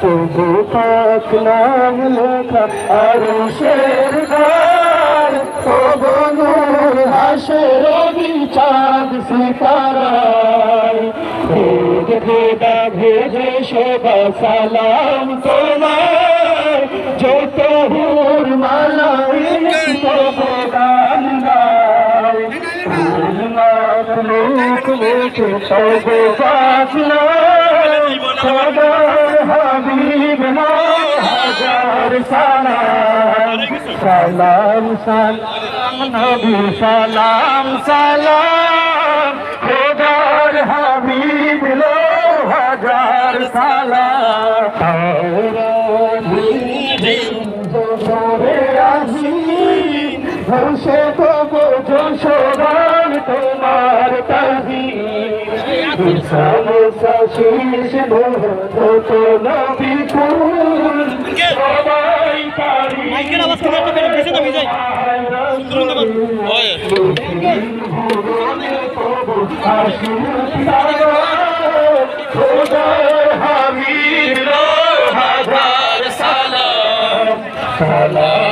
তবু পাক নাম লেখা আরশের ঘর তবু নূর হাসের চাঁদ সিতারায় ভেদ ভেদা ভেদে শোভা সালাম তোমার যত হুর মালা তবু গান গায় লোক লোকে তবু বাসনা খোদার হাবিব হাজার সালাম সালাম সালাম নবী সালাম সালাম খোদার হাবিব হাজার সালাম হর্ষে তবু যশোগান তোমার তাহির শীষ ভূত নবী কুল সবাই পারি হাজার সালাম সালাম